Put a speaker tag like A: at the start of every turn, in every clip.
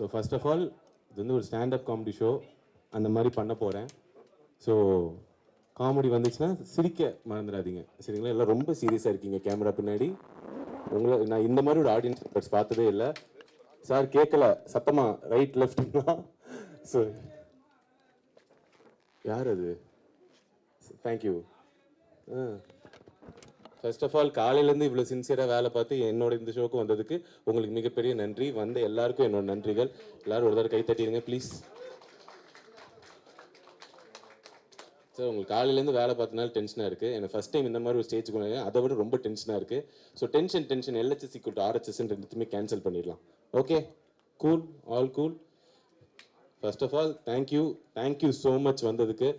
A: So first of all இது வந்து ஒரு ஸ்டாண்டப் காமெடி ஷோ அந்த மாதிரி பண்ண போகிறேன். ஸோ காமெடி வந்துச்சுன்னா சிரிக்க மறந்துடாதீங்க சரிங்களா. எல்லாம் ரொம்ப சீரியஸாக இருக்கீங்க கேமரா பின்னாடி. உங்களை நான் இந்த மாதிரி ஒரு ஆடியன்ஸ் மெம்பர்ஸ் பார்த்ததே இல்லை. சார் கேட்கல சத்தமா ரைட் லெஃப்ட்னா. ஸோ யார் அது? தேங்க்யூ. ஃபர்ஸ்ட் ஆஃப் ஆல் காலையிலேருந்து இவ்வளோ சின்சியராக வேலை பார்த்து என்னோட இந்த ஷோக்கு வந்ததுக்கு உங்களுக்கு மிகப்பெரிய நன்றி. வந்த எல்லாருக்கும் என்னோட நன்றிகள். எல்லாரும் ஒரு தடவை கை தட்டிடுங்க ப்ளீஸ். சார் உங்களுக்கு காலையிலேருந்து வேலை பார்த்தனால டென்ஷனாக இருக்குது. எனக்கு ஃபஸ்ட் டைம் இந்த மாதிரி ஒரு ஸ்டேஜுக்கு வந்தாங்க, அதை விட ரொம்ப டென்ஷனாக இருக்குது. ஸோ டென்ஷன் LHS = RHS ரெண்டுத்துமே கேன்சல் பண்ணிடலாம். Okay cool, all cool. First of all thank you so much வந்ததுக்கு.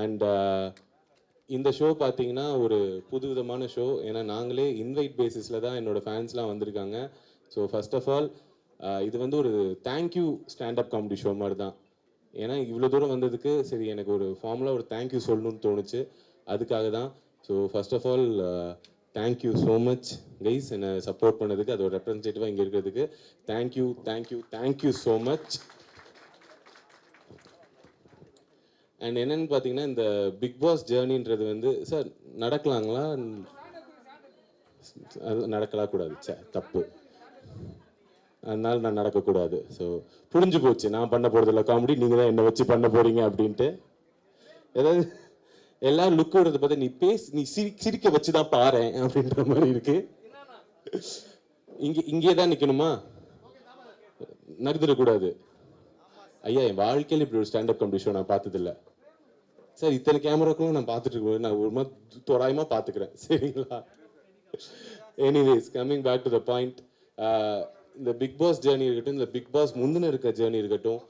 A: அண்ட் இந்த ஷோ பார்த்தீங்கன்னா ஒரு புதுவிதமான ஷோ. ஏன்னா நாங்களே இன்வைட் பேசிஸில் தான் என்னோடய ஃபேன்ஸ்லாம் வந்திருக்காங்க. ஸோ ஃபர்ஸ்ட் ஆஃப் ஆல் இது வந்து ஒரு தேங்க்யூ ஸ்டாண்டப் காமெடி ஷோ மாதிரி தான். ஏன்னா இவ்வளோ தூரம் வந்ததுக்கு சரி எனக்கு ஒரு ஃபார்முலா ஒரு தேங்க்யூ சொல்லணும்னு தோணுச்சு, அதுக்காக தான். So first of all thank you so much guys, என்னை சப்போர்ட் பண்ணதுக்கு, அதோட ரெப்ரஸன்டேட்டிவாக இங்கே இருக்கிறதுக்கு தேங்க்யூ ஸோ மச். அண்ட் என்னென்னு பார்த்தீங்கன்னா இந்த பிக் பாஸ் ஜேர்னின்றது வந்து சார் நடக்கலாங்களா? அது நடக்கலாம் கூடாது, தப்பு. அதனால நான் நடக்கக்கூடாது. ஸோ புரிஞ்சு போச்சு, நான் பண்ண போகிறதில்ல காமெடி, நீங்கள் தான் என்னை வச்சு பண்ண போகிறீங்க அப்படின்ட்டு. ஏதாவது எல்லாரும் லுக் விடுறத பார்த்து நீ சிரிக்க வச்சு தான் பாரு அப்படின்ற மாதிரி இருக்கு. இங்கே தான் நிற்கணுமா? நகர்ந்துடக்கூடாது. ஐயா என் வாழ்க்கையில் இப்படி ஒரு ஸ்டாண்டப் காமெடி ஷோ நான் பார்த்ததில்லை சார். இத்தனை கேமராக்களும் நான் பார்த்துட்டு இருக்கேன், நான் ஒரு மாதிரி தோராயமாக பார்த்துக்கிறேன் சரிங்களா. Anyways coming back to the point, இந்த பிக் பாஸ் ஜேர்னி இருக்கட்டும், இந்த பிக் பாஸ் முந்தின இருக்க ஜேர்னி இருக்கட்டும்,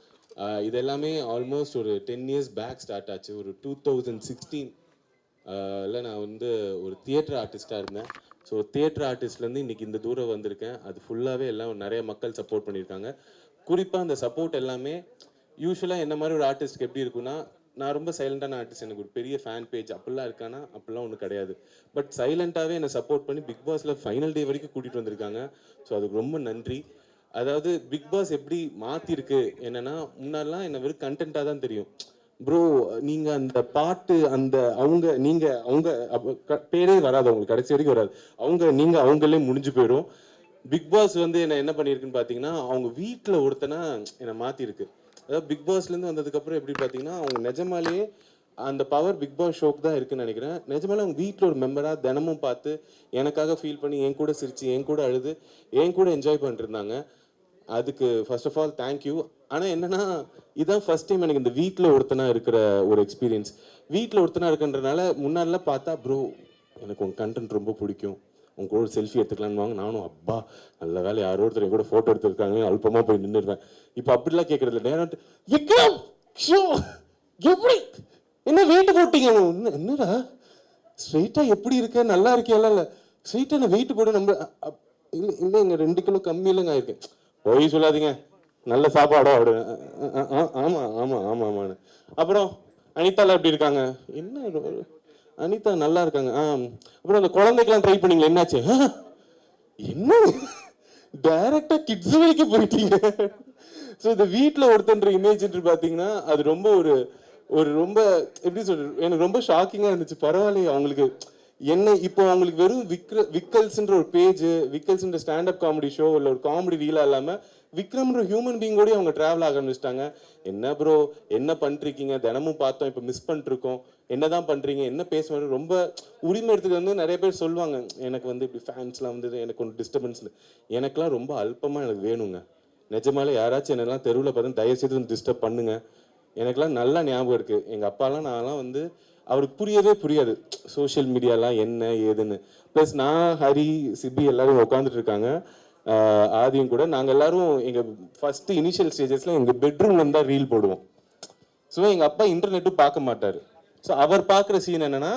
A: இது எல்லாமே ஆல்மோஸ்ட் ஒரு 10 years பேக் ஸ்டார்ட் ஆச்சு. ஒரு 2016 நான் வந்து ஒரு தியேட்டர் ஆர்டிஸ்டாக இருந்தேன். ஸோ தியேட்டர் ஆர்டிஸ்ட்லேருந்து இன்றைக்கி இந்த தூரம் வந்திருக்கேன். அது ஃபுல்லாகவே எல்லாம் நிறைய மக்கள் சப்போர்ட் பண்ணியிருக்காங்க. குறிப்பாக அந்த சப்போர்ட் எல்லாமே யூஸ்வலாக என்ன மாதிரி ஒரு ஆர்டிஸ்ட்க்கு எப்படி இருக்குன்னா, நான் ரொம்ப சைலண்டான ஆர்டிஸ்ட், எனக்கு ஒரு பெரிய ஃபேன் பேஜ் அப்படிலாம் இருக்கானா அப்படிலாம் ஒன்றும் கிடையாது. பட் சைலண்ட்டாகவே என்னை சப்போர்ட் பண்ணி பிக் பாஸில் ஃபைனல் டே வரைக்கும் கூட்டிகிட்டு வந்திருக்காங்க. ஸோ அதுக்கு ரொம்ப நன்றி. அதாவது பிக் பாஸ் எப்படி மாற்றிருக்கு என்னென்னா, முன்னாடிலாம் என்னை வெறும் கண்டென்ட்டாக தான் தெரியும். ப்ரோ நீங்கள் அந்த பாட்டு அந்த அவங்க பேரே வராது, அவங்களுக்கு கடைசி வரைக்கும் வராது. அவங்களே முடிஞ்சு போயிடும். பிக் பாஸ் வந்து என்ன பண்ணியிருக்குன்னு பார்த்தீங்கன்னா, அவங்க வீட்டில் ஒருத்தனா என்னை மாற்றிருக்கு. அதாவது பிக் பாஸ்லேருந்து வந்ததுக்கப்புறம் எப்படி பார்த்தீங்கன்னா, அவங்க நிஜமாலேயே அந்த பவர் பிக் பாஸ் ஷோக்கு தான் இருக்குன்னு நினைக்கிறேன். நிஜமாலே அவங்க வீட்டில் ஒரு மெம்பராக தினமும் பார்த்து எனக்காக ஃபீல் பண்ணி என் கூட சிரித்து என் கூட அழுது என் கூட என்ஜாய் பண்ணிட்டு இருந்தாங்க. அதுக்கு ஃபர்ஸ்ட் ஆஃப் ஆல் தேங்க்யூ. ஆனால் என்னென்னா இதுதான் ஃபர்ஸ்ட் டைம் எனக்கு இந்த வீட்டில் ஒருத்தனாக இருக்கிற ஒரு எக்ஸ்பீரியன்ஸ். வீட்டில் ஒருத்தனாக இருக்குன்றனால முன்னாடிலாம் பார்த்தா ப்ரோ எனக்கு உங்கள் கண்டென்ட் ரொம்ப பிடிக்கும், உங்க கூட செல்ஃபி எடுத்துக்கலான்னு வாங்க. நானும் அப்பா நல்ல வேலை யாரோ ஒருத்தர் கூட ஃபோட்டோ எடுத்துருக்காங்க அல்பமாக போய் நின்றுடுவேன். இப்போ அப்படிலாம் கேட்குறதில்ல. நேரம் விக்ரம் எப்படி என்ன வெயிட் போட்டீங்க? என்னடா ஸ்ட்ரெயிட்டாக எப்படி இருக்க, நல்லா இருக்கியால? இல்லை ஸ்ட்ரெயிட்டாக நான் வெயிட் போட்டு நம்ம இல்லை இங்கே 2 கிலோ கம்மியிலங்க ஆயிருக்கேன். போய் சொல்லாதீங்க, நல்ல சாப்பாடோ அப்படி. ஆமாம். அப்புறம் அனிதாலாம் எப்படி இருக்காங்க? என்ன அனிதா நல்லா இருக்காங்க. அப்புறம் அந்த குழந்தைக்கெல்லாம் ட்ரை பண்ணீங்களா, என்னாச்சு? என்ன டைரக்டா கிட்ஸ் வரைக்கும் போயிட்டீங்க. ஸோ இந்த வீட்டில் ஒருத்தன்ற இமேஜ் பார்த்தீங்கன்னா அது ரொம்ப ஒரு ரொம்ப எப்படி சொல்றது, எனக்கு ரொம்ப ஷாக்கிங்காக இருந்துச்சு. பரவாயில்லையே அவங்களுக்கு என்ன இப்போ அவங்களுக்கு வெறும் விக்கல்ஸ்ன்ற ஒரு பேஜ், விக்கல்ஸ்ன்ற ஸ்டாண்டப் காமெடி ஷோ இல்லை ஒரு காமெடி ரீலாக இல்லாமல் விக்ரம்ன்ற ஹியூமன் பீங் கூட அவங்க ட்ராவல் ஆக ஆரம்பிச்சிட்டாங்க. என்ன ப்ரோ என்ன பண்ணிருக்கீங்க, தினமும் பார்த்தோம், இப்போ மிஸ் பண்ணிருக்கோம், என்னதான் பண்ணுறீங்க, என்ன பேசுவாங்க, ரொம்ப உரிமை எடுத்துட்டு வந்து நிறைய பேர் சொல்லுவாங்க. எனக்கு வந்து இப்படி ஃபேன்ஸ்லாம் வந்து எனக்கு ஒன்று டிஸ்டர்பன்ஸ். எனக்குலாம் ரொம்ப அல்பமாக எனக்கு வேணுங்க. நிஜமாலே யாராச்சும் என்னெல்லாம் தெருவில் பார்த்து தயவுசெய்து வந்து டிஸ்டர்ப் பண்ணுங்க. எனக்குலாம் நல்லா ஞாபகம் இருக்குது. எங்கள் அப்பாலாம் நான்லாம் வந்து அவருக்கு புரியாது சோஷியல் மீடியாலாம் என்ன ஏதுன்னு. ப்ளஸ் நான் ஹரி சிபி எல்லாரும் உட்காந்துட்டு இருக்காங்க, ஆதியும் கூட. நாங்கள் எல்லாரும் எங்கள் ஃபஸ்ட்டு இனிஷியல் ஸ்டேஜஸில் எங்கள் பெட்ரூம்ல இருந்தால் ரீல் போடுவோம். ஸோ எங்கள் அப்பா இன்டர்நெட்டும் பார்க்க மாட்டார். ஸோ அவர் பார்க்குற சீன் என்னென்னா,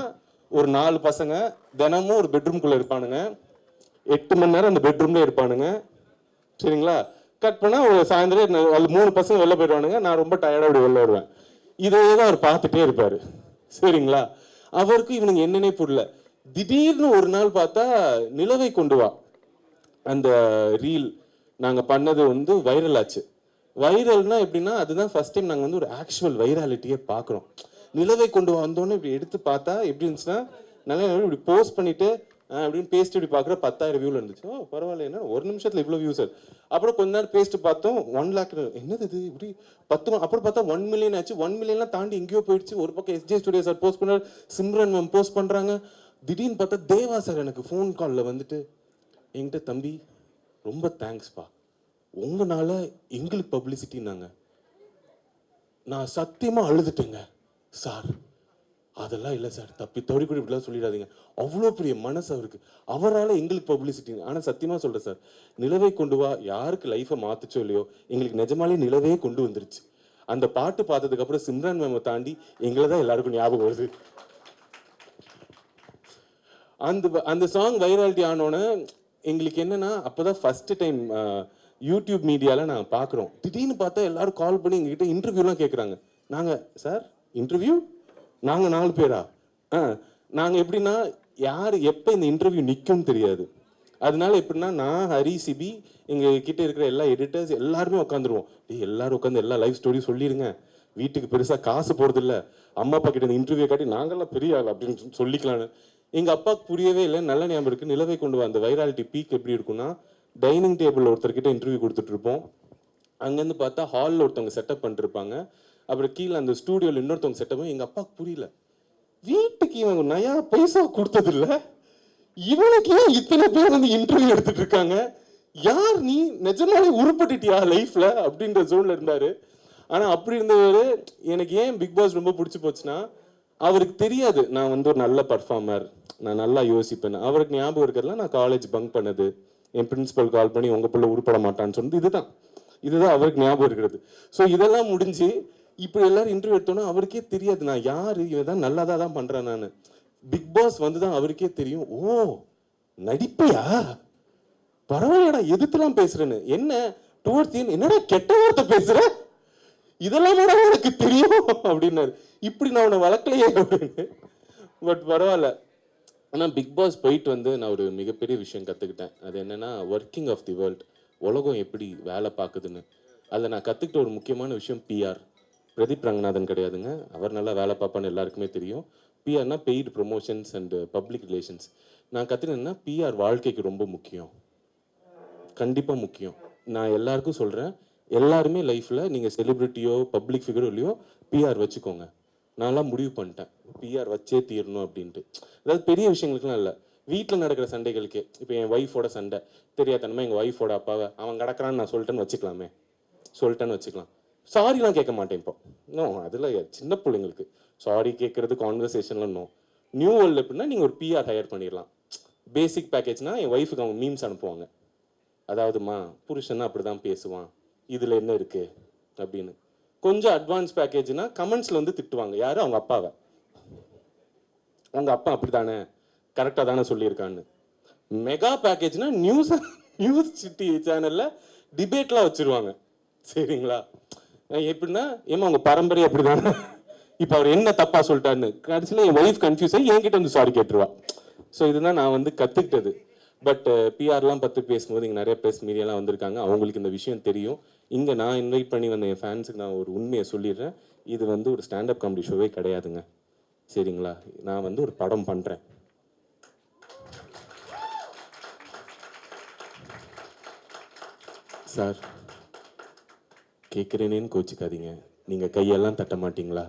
A: ஒரு 4 பசங்க தினமும் ஒரு பெட்ரூம்குள்ளே இருப்பானுங்க, 8 மணி நேரம் அந்த பெட்ரூம்லேயே இருப்பானுங்க சரிங்களா. கட் பண்ணால் ஒரு சாயந்தரம் 3 பசங்க வெளில போயிடுவானுங்க, நான் ரொம்ப டயர்டாக அப்படி வெளில வருவேன். இதே தான் அவர் பார்த்துட்டே இருப்பார் சரிங்களா. அவருக்கு இவனுங்க என்னன்னே புரியல. திடீர்னு ஒரு நாள் பார்த்தா நிலவை கொண்டு வா அந்த ரீல் நாங்கள் பண்ணது வந்து வைரல் ஆச்சு. வைரல்னா எப்படின்னா அதுதான் ஃபர்ஸ்ட் டைம் நாங்கள் வந்து ஒரு ஆக்சுவல் வைராலிட்டியை பார்க்குறோம். நிலவை கொண்டு வந்தோன்னு இப்படி எடுத்து பார்த்தா எப்படி இருந்துச்சுன்னா, நல்லா இப்படி போஸ்ட் பண்ணிட்டு அப்படின்னு பேஸ்ட் இப்படி பார்க்குற 10,000 வியூவில் இருந்துச்சு. ஓ பரவாயில்ல, என்ன ஒரு நிமிஷத்தில் இவ்வளோ வியூ சார். அப்புறம் கொஞ்ச நேரம் பேஸ்ட் பார்த்தோம் 1 lakh. என்னது இது இப்படி 10. அப்புறம் பார்த்தா 1 million ஆச்சு. 1 millionலாம் தாண்டி எங்கேயோ போயிடுச்சு. ஒரு பக்கம் எஸ்ஜே ஸ்டுடியோ சார் போஸ்ட் பண்ணுறாரு, சிம்ரன் மேம் போஸ்ட் பண்ணுறாங்க. திடீர்னு பார்த்தா தேவா சார் எனக்கு ஃபோன் காலில் வந்துட்டு என்கிட்ட, தம்பி ரொம்ப தேங்க்ஸ்ப்பா, உங்களால எங்களுக்கு பப்ளிசிட்டினாங்க. நான் சத்தியமாக அழுதுட்டேங்க சார். அதெல்லாம் இல்லை சார், தப்பி தவறி கூட இப்படிலாம் சொல்லிடாதீங்க. அவ்வளோ பெரிய மனசு அவருக்கு, அவரால் எங்களுக்கு பப்ளிசிட்டி. ஆனால் சத்தியமாக சொல்கிறேன் சார், நிலவை கொண்டு வா யாருக்கு லைஃப்பை மாற்றுச்சோ இல்லையோ, எங்களுக்கு நிஜமாலே நிலவே கொண்டு வந்துருச்சு. அந்த பாட்டு பார்த்ததுக்கப்புறம் சிம்ரன் மேமை தாண்டி எங்களை தான் எல்லாருக்கும் ஞாபகம் வருது. அந்த சாங் வைராலிட்டி ஆனோன்னு எங்களுக்கு என்னன்னா, அப்போதான் ஃபர்ஸ்ட் டைம் யூடியூப் மீடியாவில் நான் பார்க்குறோம். திடீர்னு பார்த்தா எல்லாரும் கால் பண்ணி எங்ககிட்ட இன்டர்வியூலாம் கேட்குறாங்க. நாங்கள் சார் இன்டர்வியூ, நாங்கள் 4 பேரா? நாங்கள் எப்படின்னா யார் எப்போ இந்த இன்டர்வியூ நிற்கும்னு தெரியாது. அதனால எப்படின்னா நான், ஹரி, சிபி, எங்கள் கிட்ட இருக்கிற எல்லா எடிட்டர்ஸ் எல்லாருமே உட்காந்துருவோம். எல்லாரும் உட்காந்து எல்லா லைஃப் ஸ்டோரி சொல்லிடுங்க, வீட்டுக்கு பெருசாக காசு போகிறதில்ல, அம்மா அப்பா கிட்ட இந்த இன்டர்வியூ காட்டி நாங்கள்லாம் பெரிய ஆள் அப்படின்னு சொல்லிக்கலான்னு. எங்கள் அப்பாவுக்கு புரியவே இல்லை. நல்ல ஞாபகம் இருக்குது, நிலவை கொண்டு வந்த வைராலிட்டி பீக் எப்படி இருக்குன்னா, டைனிங் டேபிள் ஒருத்தர்கிட்ட இன்டர்வியூ கொடுத்துட்ருப்போம். அங்கேருந்து பார்த்தா ஹாலில் ஒருத்தவங்க செட்டப் பண்ணிருப்பாங்க. அப்புறம் கீழே அந்த ஸ்டூடியோவில் இன்னொருத்தவங்க செட்டப்பும். எங்கள் அப்பாவுக்கு புரியல, வீட்டுக்கு இவங்க நயா பைசா கொடுத்ததில்ல, இவனுக்கு ஏன் இத்தனை பேர் வந்து இன்டர்வியூ எடுத்துட்டு இருக்காங்க, யார் நீ, நிஜமாலே உருப்பட்டுட்டியா லைஃப்ல அப்படின்ற ஜோன்ல இருந்தாரு. ஆனால் அப்படி இருந்தவர் எனக்கு ஏன் பிக் பாஸ் ரொம்ப பிடிச்சி போச்சுன்னா, அவருக்கு தெரியாது நான் வந்து ஒரு நல்ல பர்ஃபார்மர், நான் நல்லா யோசிப்பேன். அவருக்கு ஞாபகம் இருக்கிறதுலாம் நான் காலேஜ் பங்க் பண்ணது, என் பிரின்சிபல் கால் பண்ணி உங்கள் பிள்ளை உருப்பட மாட்டான்னு சொன்னது, இதுதான் அவருக்கு ஞாபகம் இருக்கிறது. ஸோ இதெல்லாம் முடிஞ்சு இப்போ எல்லாரும் இன்டர்வியூ எடுத்தோன்னா அவருக்கே தெரியாது நான் யார், இவன் தான் நல்லாதான் தான் பண்ணுறேன். நான் பிக் பாஸ் வந்து தான் அவருக்கே தெரியும், ஓ நடிப்பையா, பரவாயில்லடா எதிர்த்துலாம் பேசுறேன்னு. என்ன டுவர்ட்ஸ் என்னடா கெட்ட வார்த்தை பேசுற, இதெல்லாம் எனக்கு தெரியும் அப்படின்னாரு. இப்படி நான் உன்னை வளர்க்கலையே அப்படின்னு. பட் பரவாயில்ல. ஆனால் பிக் பாஸ் போயிட்டு வந்து நான் ஒரு மிகப்பெரிய விஷயம் கற்றுக்கிட்டேன். அது என்னென்னா, ஒர்க்கிங் ஆஃப் தி வேர்ல்ட், உலகம் எப்படி வேலை பார்க்குதுன்னு. அதில் நான் கற்றுக்கிட்ட ஒரு முக்கியமான விஷயம் பிஆர். பிரதீப் ரங்கநாதன் கிடையாதுங்க, அவர் நல்லா வேலை பார்ப்பான்னு எல்லாருக்குமே தெரியும். பிஆர்னா paid promotions and public relations. நான் கற்றுக்கிட்டேன்னா பிஆர் வாழ்க்கைக்கு ரொம்ப முக்கியம், கண்டிப்பாக முக்கியம். நான் எல்லாருக்கும் சொல்கிறேன், எல்லாருமே லைஃப்பில் நீங்கள் செலிப்ரிட்டியோ பப்ளிக் ஃபிகரோ இல்லையோ பிஆர் வச்சுக்கோங்க. நான்லாம் முடிவு பண்ணிட்டேன் பிஆர் வச்சே தீரணும் அப்படின்ட்டு. அதாவது பெரிய விஷயங்களுக்குலாம் இல்லை, வீட்டில் நடக்கிற சண்டைகளுக்கே. இப்போ என் ஒய்ஃபோட சண்டை, தெரியாதனமா எங்கள் ஒய்ஃபோட அப்பாவை அவன் கிடக்கிறான்னு நான் சொல்லிட்டேன்னு வச்சுக்கலாம். சாரிலாம் கேட்க மாட்டேன் இப்போ. இன்னும் அதில் சின்ன பிள்ளைங்களுக்கு சாரி கேட்கறது கான்வர்சேஷன்லாம் இன்னும். நியூ வேர்ல்டு எப்படின்னா நீங்கள் ஒரு பிஆர் ஹையர் பண்ணிடலாம். பேசிக் பேக்கேஜ்னா என் ஒய்ஃபுக்கு அவங்க மீம்ஸ் அனுப்புவாங்க. அதாவதுமா புருஷன்னா அப்படி தான் பேசுவான், இதில் என்ன இருக்குது அப்படின்னு. கொஞ்சம் அட்வான்ஸ் பேக்கேஜ்னா கமெண்ட்ஸில் வந்து திட்டுவாங்க, யார், அவங்க அப்பாவை. உங்கள் அப்பா அப்படி தானே, கரெக்டாக தானே சொல்லியிருக்கான்னு. மெகா பேக்கேஜ்னா நியூஸ் சிட்டி சேனலில் டிபேட்லாம் வச்சுருவாங்க. சரிங்களா, எப்படின்னா ஏமா உங்கள் பரம்பரை அப்படி தானே, இப்போ அவர் என்ன தப்பாக சொல்லிட்டாருன்னு கடைசியில் என் ஒய்ஃப் கன்ஃபியூஸ் ஆகி என்கிட்ட வந்து சாரி கேட்டுருவா. ஸோ இதுதான் நான் வந்து கற்றுக்கிட்டது. பட் பிஆர்லாம் பற்றி பேசும்போது இங்கே நிறைய பேஸ் மீடியாலாம் வந்திருக்காங்க, அவங்களுக்கு இந்த விஷயம் தெரியும். இங்கே நான் இன்வைட் பண்ணி வந்த என் ஃபேன்ஸுக்கு நான் ஒரு உண்மையை சொல்லிடுறேன், இது வந்து ஒரு ஸ்டாண்டப் காமெடி ஷோவே கிடையாதுங்க. சரிங்களா, நான் வந்து ஒரு படம் பண்ணுறேன். சார் கேட்குறேனேன்னு கோச்சிக்காதீங்க, நீங்கள் கையெல்லாம் தட்ட மாட்டீங்களா?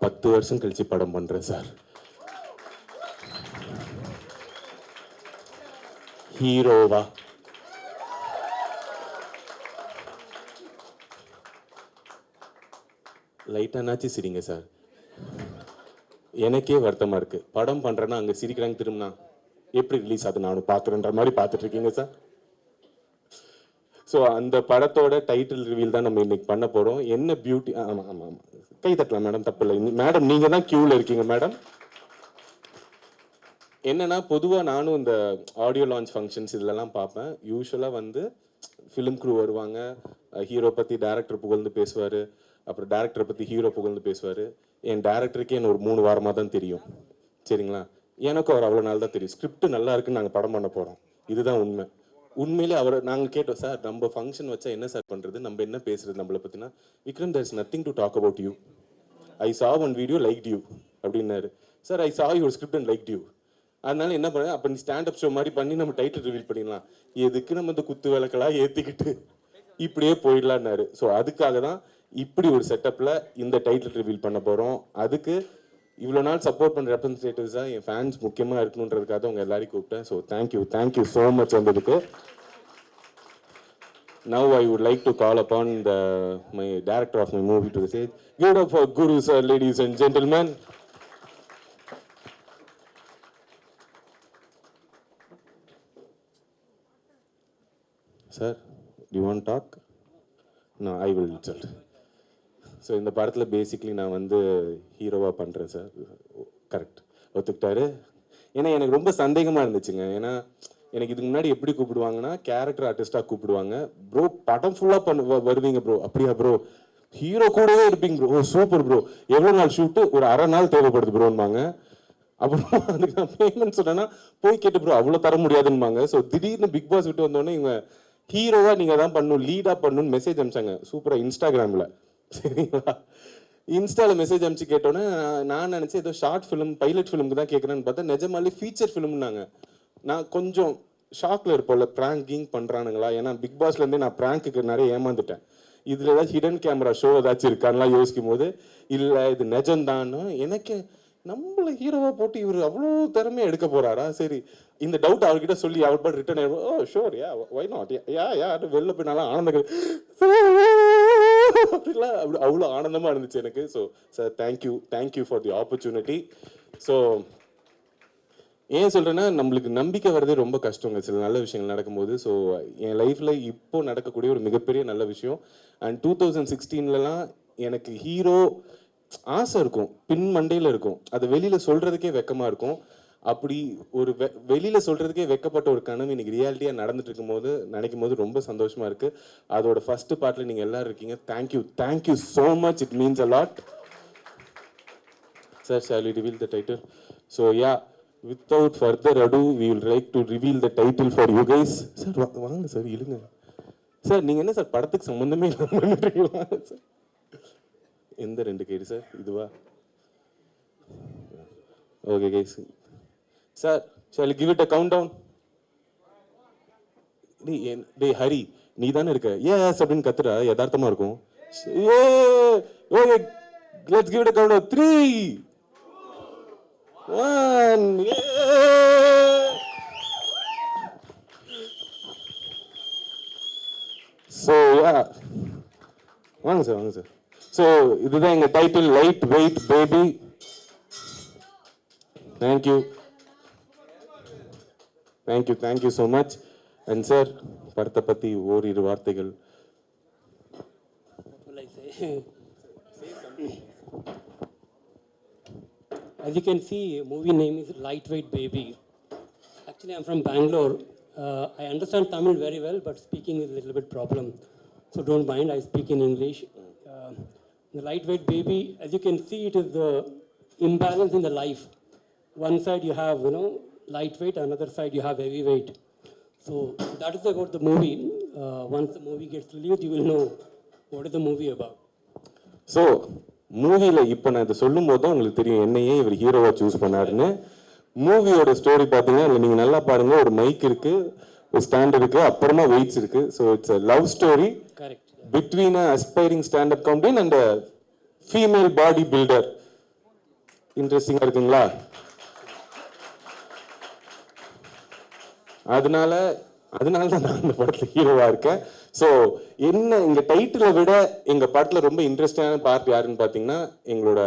A: 10 வருஷம் கழிச்சு படம் பண்ணுறேன் சார். ஹீரோவா? லைட்டானாச்சு சிரிங்க சார். எனக்கே வருத்தமாக இருக்குது, படம் பண்ணுறேன்னா அங்கே சிரிக்கிறாங்க, திரும்பினா எப்படி ரிலீஸ் ஆகுது நானும் பார்க்குறேன்ற மாதிரி பார்த்துட்டு இருக்கீங்க சார். ஸோ அந்த படத்தோட டைட்டில் ரிவீல் தான் நம்ம இன்னைக்கு பண்ண போகிறோம். என்ன பியூட்டி, ஆமாம் ஆமாம் ஆமாம், கை தட்டலாம் மேடம், தப்பு இல்லை மேடம், நீங்கள் தான் க்யூவில் இருக்கீங்க மேடம். என்னன்னா, பொதுவாக நானும் இந்த ஆடியோ லான்ச் ஃபங்க்ஷன்ஸ் இதிலலாம் பார்ப்பேன். யூஸ்வலாக வந்து ஃபிலிம் க்ரூ வருவாங்க, ஹீரோ பற்றி டேரக்டர் புகழ்ந்து பேசுவார், அப்புறம் டேரக்டரை பற்றி ஹீரோ புகழ்ந்து பேசுவார். என் டேரக்டருக்கே என்ன ஒரு 3 வாரமாக தான் தெரியும். சரிங்களா, எனக்கும் அவர் அவ்வளோ நாள் தான் தெரியும். ஸ்கிரிப்ட் நல்லா இருக்குன்னு நாங்கள் படம் பண்ண போகிறோம், இதுதான் உண்மை. உண்மையிலே அவரை நாங்கள் கேட்டோம், சார் நம்ம ஃபங்க்ஷன் வச்சா என்ன சார் பண்ணுறது, நம்ம என்ன பேசுறது நம்மளை பற்றினா, Vikram there is nothing to talk about you, I saw one video like you அப்படின்னாரு. Sir I saw your script and like you. அதனால என்ன பண்ண, அப்போ நீ ஸ்டாண்டப் ஷோ மாதிரி பண்ணி நம்ம டைட்டில் ரிவீல் பண்ணிடலாம், எதுக்கு நம்ம இந்த குத்து விளக்கெல்லாம் ஏற்றிக்கிட்டு இப்படியே போயிடலான்னாரு. ஸோ அதுக்காக தான் இப்படி ஒரு செட்டப்பில் இந்த டைட்டில் ரிவீல் பண்ண போகிறோம். அதுக்கு இவ்வளோ நாள் சப்போர்ட் பண்ணுற ரெப்ரஸன்டேட்டிவ்ஸாக என் ஃபேன்ஸ் முக்கியமாக இருக்கணுன்றதுக்காக உங்கள் எல்லாரையும் கூப்பிட்டேன். ஸோ தேங்க்யூ ஸோ மச் வந்ததுக்கு. Now I would like to call upon my director of my movie to the stage. Give it up for Guru sir, ladies and gentlemen. Sir, do you want to talk? No, I will tell. So இந்த படத்தில் basically நான் வந்து ஹீரோவாக பண்ணுறேன் sir. Correct, ஒத்துக்கிட்டாரு. ஏன்னா எனக்கு ரொம்ப சந்தேகமாக இருந்துச்சுங்க. ஏன்னா எனக்கு இதுக்கு முன்னாடி எப்படி கூப்பிடுவாங்கன்னா கேரக்டர் ஆர்டிஸ்டாக கூப்பிடுவாங்க. ப்ரோ படம் ஃபுல்லாக வருவீங்க ப்ரோ. அப்படியா ப்ரோ, ஹீரோ கூடவே இருப்பீங்க ப்ரோ. ஓ சூப்பர் ப்ரோ, எவ்வளோ நாள் ஷூட்டு, ஒரு அரை நாள் தேவைப்படுது ப்ரோன்பாங்க. அப்புறம் அதுக்கு நான் பேமெண்ட் சொன்னேன்னா போய் கேட்டு ப்ரோ அவ்வளோ தர முடியாதுன்பாங்க. ஸோ திடீர்னு பிக் பாஸ் விட்டு வந்தோடனே இவங்க ஹீரோவாக நீங்கள் தான் பண்ணணும், லீடாக பண்ணணும்னு மெசேஜ் அனுப்பிச்சாங்க சூப்பராக இன்ஸ்டாகிராமில். சரிங்களா, இன்ஸ்டாவில் மெசேஜ் அனுப்பிச்சு கேட்டோன்னே நான் நினச்சேன் ஏதோ ஷார்ட் ஃபிலிம் பைலட் ஃபிலிமுக்கு தான் கேட்குறேன்னு பார்த்தா நிஜமாலே ஃபீச்சர் ஃபிலிம்னாங்க. நான் கொஞ்சம் ஷாக்கில் இருப்போம்ல, ப்ராங்கிங் பண்ணுறானுங்களா. ஏன்னா பிக் பாஸ்லேருந்தே நான் ப்ராங்க்குக்கு நிறைய ஏமாந்துட்டேன். இதில் ஏதாவது ஹிடன் கேமரா ஷோ ஏதாச்சும் இருக்கான்லாம் யோசிக்கும் போது இல்லை இது நிஜம்தான்னு எனக்கு, நம்மள ஹீரோவாக போட்டு இவர் அவ்வளோ திறமையாக எடுக்க போகிறாரா. சரி இந்த டவுட் அவர்கிட்ட சொல்லி அவர் பாட்டு ரிட்டர்ன் ஆகிடும். ஓ ஷோர் யா ஒய் நாட் யா வெளில போயினாலும் ஆனந்தங்கள் அப்படிலாம் அவ்வளோ ஆனந்தமாக இருந்துச்சு எனக்கு. So sir thank you for the opportunity. So ஏன் சொல்கிறேன்னா நம்மளுக்கு நம்பிக்கை வரதே ரொம்ப கஷ்டங்க சில நல்ல விஷயங்கள் நடக்கும்போது. ஸோ என் லைஃப்பில் இப்போ நடக்கக்கூடிய ஒரு மிகப்பெரிய நல்ல விஷயம். அண்ட் 2016லலாம் எனக்கு ஹீரோ ஆசை இருக்கும், பின் மண்டையில் இருக்கும், அது வெளியில் சொல்கிறதுக்கே வெக்கமாக இருக்கும். அப்படி ஒரு வெளியில் சொல்கிறதுக்கே வெக்கப்பட்ட ஒரு கனவு இன்னைக்கு ரியாலிட்டியாக நடந்துட்டு இருக்கும்போது நினைக்கும் போது ரொம்ப சந்தோஷமாக இருக்குது. அதோட ஃபஸ்ட்டு பார்ட்டில் நீங்கள் எல்லோரும் இருக்கீங்க. Thank you so much, it means a lot. Sir shall we reveal the title? So yeah, without further ado we will like to reveal the title for you guys. Sir வாங்க சார், இழுங்க சார். நீங்கள் என்ன sir படத்துக்கு சம்மந்தமே இல்லாமல் பண்ணுறீங்களா sir? எந்த 2 guide sir, இதுவா? Okay guys, sir shall we give it a countdown? டேய் ஹரி, நீ தானே இருக்க எஸ் அப்படின்னு கத்துறா, யதார்த்தமாக இருக்கும். Okay let's give it a countdown. 3 1 so yeah, வாங்க சார். ஸோ இதுதான் எங்கள் title, light weight baby. Thank you so much. And sir படத்தை பற்றி ஓரிரு வார்த்தைகள்.
B: As you can see, movie name is Lightweight Baby. Actually, I'm from Bangalore. I understand Tamil very well, but speaking is a little bit problem. So don't mind, I speak in English. The Lightweight Baby, as you can see, it is the imbalance in the life. One side you have, lightweight, another side you have heavyweight. So that is about the movie. Once the movie gets released, you will know what is the movie about.
A: So மூவியில் இப்போ நான் இதை சொல்லும் போது தான் உங்களுக்கு தெரியும் என்னையே இவர் ஹீரோவாக சூஸ் பண்ணாருன்னு. மூவியோட ஸ்டோரி பார்த்தீங்கன்னா அதில் நீங்கள் நல்லா பாருங்கள், ஒரு மைக் இருக்குது, ஒரு ஸ்டாண்ட் இருக்குது, அப்புறமா வெயிட்ஸ் இருக்குது. So it's a love story between a aspiring standup comedian and a female body builder. இன்ட்ரெஸ்டிங்காக இருக்குங்களா? அதனால தான் நான் இந்த படத்தில் ஹீரோவாக இருக்கேன். ஸோ என்ன இந்த டைட்டிலை விட எங்கள் படத்தில் ரொம்ப இன்ட்ரெஸ்டிங்கான பார்ட் யாருன்னு பார்த்தீங்கன்னா எங்களோட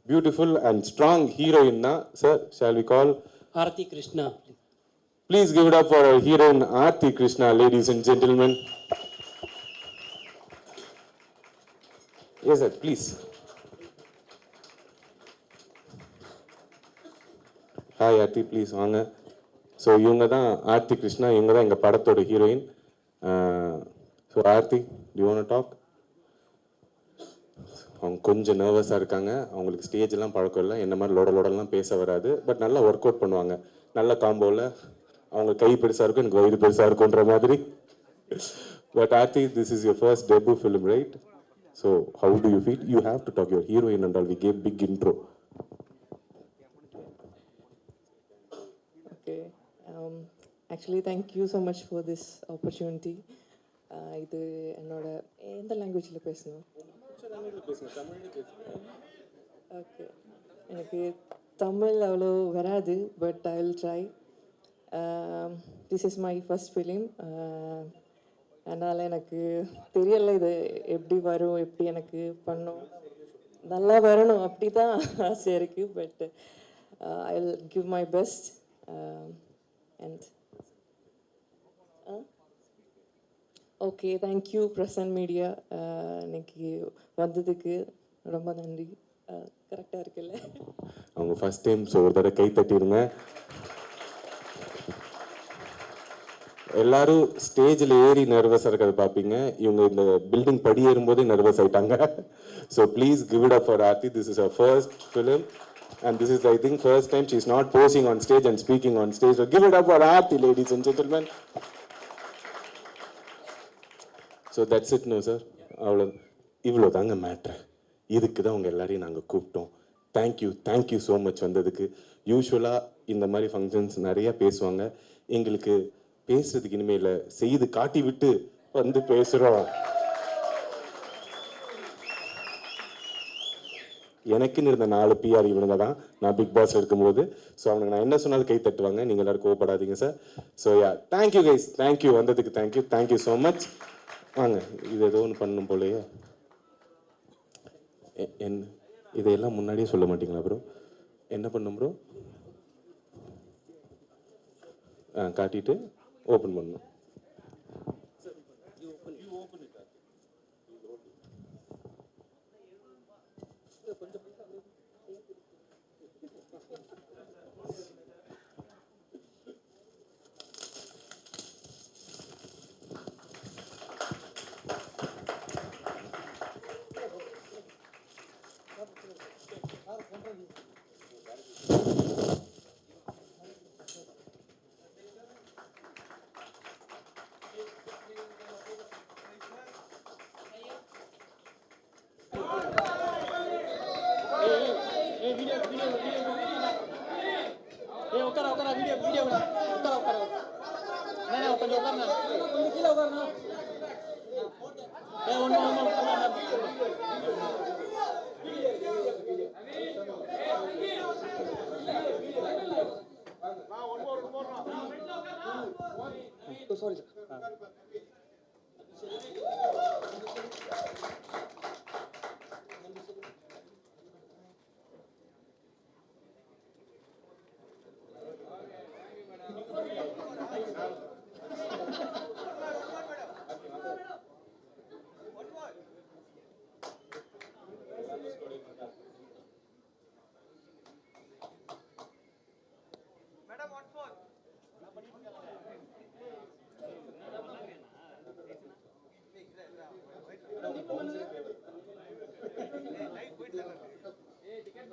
A: பியூட்டிஃபுல் அண்ட் ஸ்ட்ராங் ஹீரோயின் தான். Sir shall we call
B: Aarthi Krishna?
A: Please give it up for our heroine Aarthi Krishna, ladies and gentlemen. Yes sir please. Hi Aarthi, please வாங்க. ஸோ இவங்க தான் ஆர்த்தி கிருஷ்ணா, இவங்க தான் எங்கள் படத்தோட heroine. So Aarthi, do you want to talk? அவங்க கொஞ்சம் நர்வஸாக இருக்காங்க, அவங்களுக்கு ஸ்டேஜெலாம் பழக்கம் இல்லை, என்ன மாதிரி லோடலாம் பேச வராது, பட் நல்லா ஒர்க் அவுட் பண்ணுவாங்க, நல்ல காம்போவில் அவங்க கை பெருசாக இருக்கும், எனக்கு வயிறு பெருசாக இருக்குன்ற மாதிரி. But Aarthi, this is your first debut film, right? So how do you feel? You have to talk your heroine and all. We gave big intro.
C: Okay. Actually, thank you so much for this opportunity. இது என்னோட எந்த லாங்குவேஜில் பேசணும்? Okay, எனக்கு தமிழ் அவ்வளோ வராது, but I will try. This is my first film. அதனால் எனக்கு தெரியலை இது எப்படி வரும், எப்படி எனக்கு பண்ணும், நல்லா வரணும் அப்படி தான் ஆசை இருக்குது. But I will give my best. And okay, thank you present media. இன்னைக்கு வந்ததுக்கு ரொம்ப நன்றி. கரெக்டாக இருக்குல்ல?
A: அவங்க ஃபர்ஸ்ட் டைம், ஸோ ஒரு தடவை கை தட்டிடுங்க. எல்லாரும் ஸ்டேஜில் ஏறி நர்வஸாக இருக்கிறத பார்ப்பீங்க, இவங்க இந்த பில்டிங் படி ஏறும்போதே நர்வஸ் ஆயிட்டாங்க. So please give it up for Aarthi. This is our first film and this is, I think, first time she's not posing on stage and speaking on stage. So give it up for Aarti, ladies and gentlemen. So that's it, no sir. இவ்வளோ தாங்க matter. இதுக்கு தான் உங்கள் எல்லாரையும் நாங்கள் கூப்பிட்டோம். Thank you so much வந்ததுக்கு. யூஸ்வலாக இந்த மாதிரி ஃபங்க்ஷன்ஸ் நிறைய பேசுவாங்க. எங்களுக்கு பேசுறதுக்கு இனிமேல் செய்து காட்டி விட்டு வந்து பேசுகிறோம். எனக்குன்னு இருந்த 4 பிஆர் இவனுங்க தான் நான் பிக் பாஸ் இருக்கும்போது. ஸோ அவனுக்கு நான் என்ன சொன்னாலும் கை தட்டுவாங்க. நீங்கள் எல்லாரும் கோவப்படாதீங்க sir. So ya, thank you guys, thank you வந்ததுக்கு. Thank you so much. வாங்க, இது ஏதோ ஒன்று பண்ணணும் போலையே. என்ன இதையெல்லாம் முன்னாடியே சொல்ல மாட்டீங்களா ப்ரோ? என்ன பண்ணும் ப்ரோ? காட்டிட்டு ஓப்பன் பண்ணணும்.
D: Sorry, sir. Hey, ticket